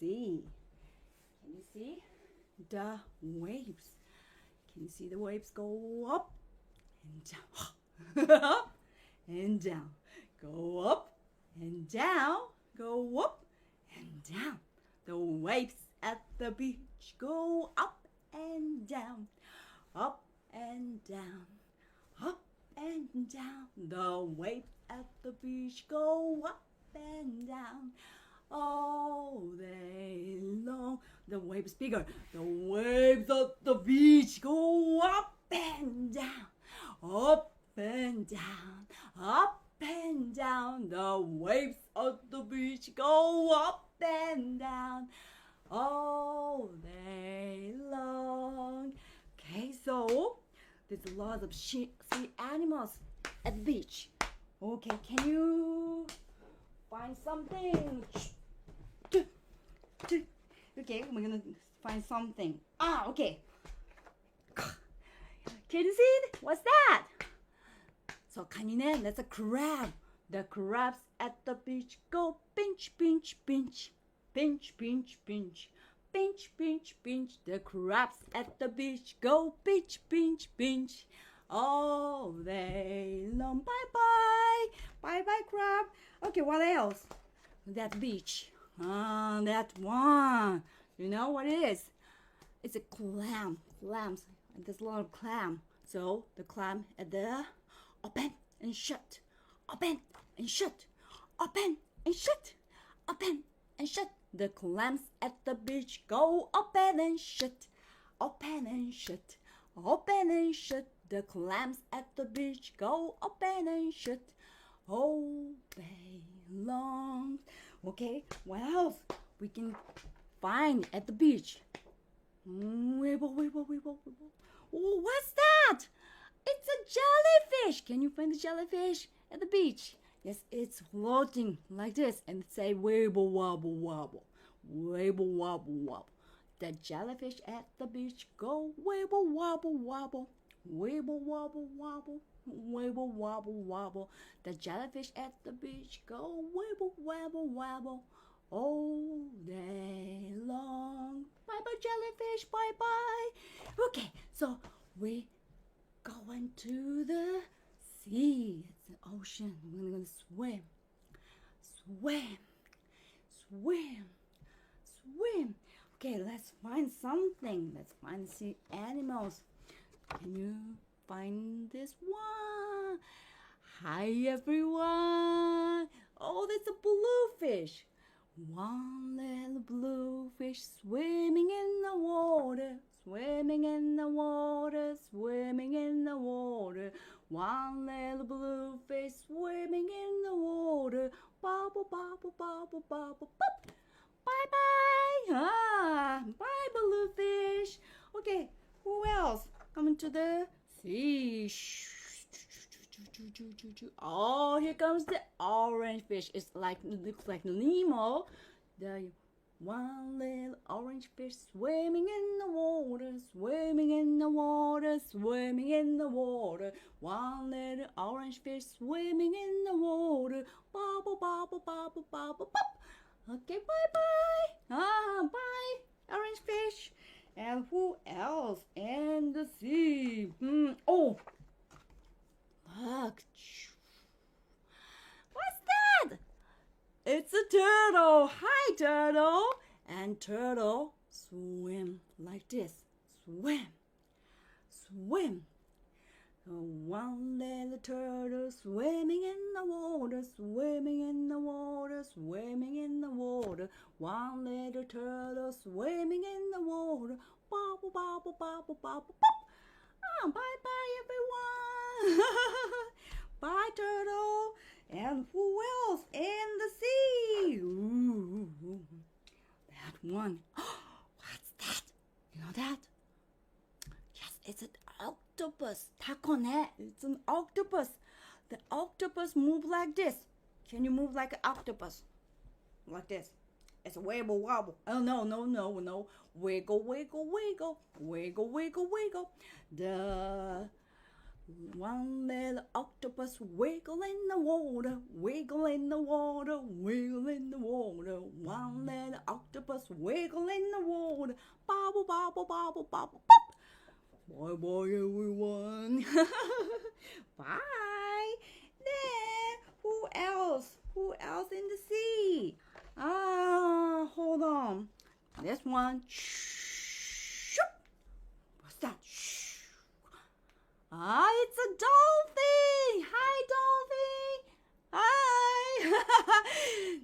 see? Can you see the waves? Can you see the waves go up and down? Up and down. Go up and down. Go up and down. The waves at the beach go up and down. Up and down. Up and down. The waves at the beach go up and down. All day long. The waves bigger. The waves at the beach go up and down. Up and down. Up and down. The waves at the beach go up and down. All day long. Okay, so there's a lot of sea animals at the beach. Okay, can you find something? Okay, we're gonna find something. Okay. Can you see it? What's that? So, カニね, that's a crab. The crabs at the beach go pinch, pinch, pinch. Pinch, pinch, pinch. Pinch, pinch, pinch. The crabs at the beach go pinch, pinch, pinch. All day long. Bye-bye. Bye-bye, crab. Okay, what else? That beach. That one. You know what it is? It's a clam. Clams. There's a lot of clam. So, the clam at the open and shut. Open and shut. Open and shut. Open and shut. The clams at the beach go open and shut. Open and shut. Open and shut. The clams at the beach go open and shut all day long. Okay, what else we can find at the beach? Oh, what's that? It's a jellyfish. Can you find the jellyfish at the beach? Yes, it's floating like this and say wibble wobble wobble. Wibble wobble wobble. The jellyfish at the beach go wibble wobble wobble. Wibble wobble wobble. Wibble wobble wobble. The jellyfish at the beach go wibble wobble wobble all day long. Bye bye jellyfish, bye bye. Okay, so we going to the sea. It's the ocean. We're gonna swim. Swim. Swim. Swim. Okay, let's find something. Let's find sea animals. Can you find this one? Hi everyone. Oh, that's a bluefish. One little bluefish swimming in the water. Swimming in the water. Swimming in the water. One little bluefish swimming in the water. Bubble, bubble, bubble, bubble, pop. Bye bye. Bye bluefish. Okay, who else? Coming to the sea. Oh, here comes the orange fish. It looks like Nemo. The one little orange fish swimming in the water, swimming in the water, swimming in the water. One little orange fish swimming in the water. Bubble, bubble, bubble, bubble, pop. Okay, bye-bye. Bye, orange fish. And who else in the sea? Oh, look. What's that? It's a turtle. Hi, turtle. And turtle swim like this. Swim. Swim. One little turtle swimming in the water, swimming in the water, swimming in the water. One little turtle swimming in the water. Bubble, bubble, bubble, bubble, pop. Bye-bye, everyone. Bye, turtle. And who else in the sea? Ooh, that one. What's that? You know that? Yes, it's an octopus. Taco ne. It's an octopus. The octopus move like this. Can you move like an octopus? Like this. It's a wibble wobble. Oh, no. Wiggle, wiggle, wiggle. Wiggle, wiggle, wiggle. The One little octopus wiggle in the water, wiggle in the water, wiggle in the water. One little octopus wiggle in the water, bubble, bubble, bubble, bubble, pop. Bye bye everyone. Bye. Then who else? Who else in the sea? Hold on. This one. What's that? It's a dolphin. Hi, dolphin. Hi.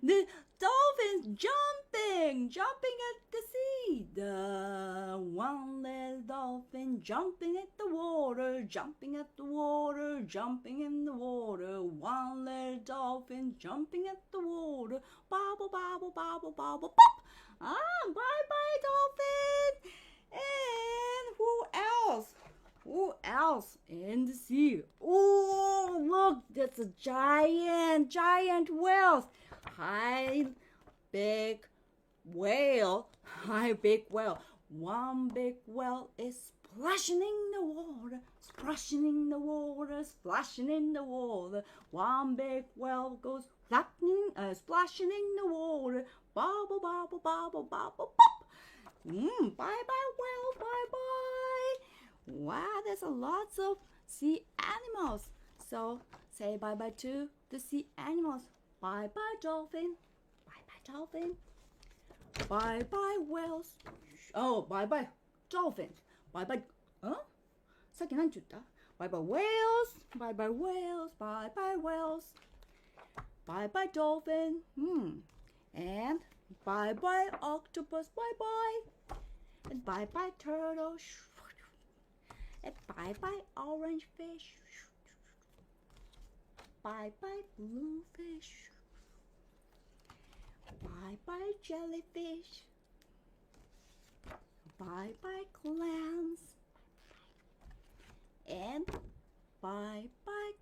The dolphin's jumping at the sea. The one little dolphin jumping at the water, jumping at the water, jumping in the water. One little dolphin jumping at the water. Bobble, bobble, bobble, bobble, pop. Bye-bye, dolphin. And who else? Who else in the sea? Oh, look, that's a giant whale. Hi, big whale. One big whale is splashing in the water, splashing in the water, splashing in the water. One big whale goes splashing in the water. Bubble, bubble, bubble, bubble, pop. Bye-bye, whale, bye-bye. Wow, there's a lots of sea animals. So say bye-bye to the sea animals. Bye-bye, dolphin. Bye-bye, dolphin. Bye-bye, whales. Oh, bye-bye, dolphins. Bye-bye. さっき何て言った Bye-bye, whales. Bye-bye, whales. Bye-bye, whales. Bye-bye, dolphin. And bye-bye, octopus. Bye-bye. And bye-bye, turtle. And bye-bye, orange fish. Bye-bye, blue fish. Bye-bye, jellyfish. Bye-bye, clams. And bye-bye,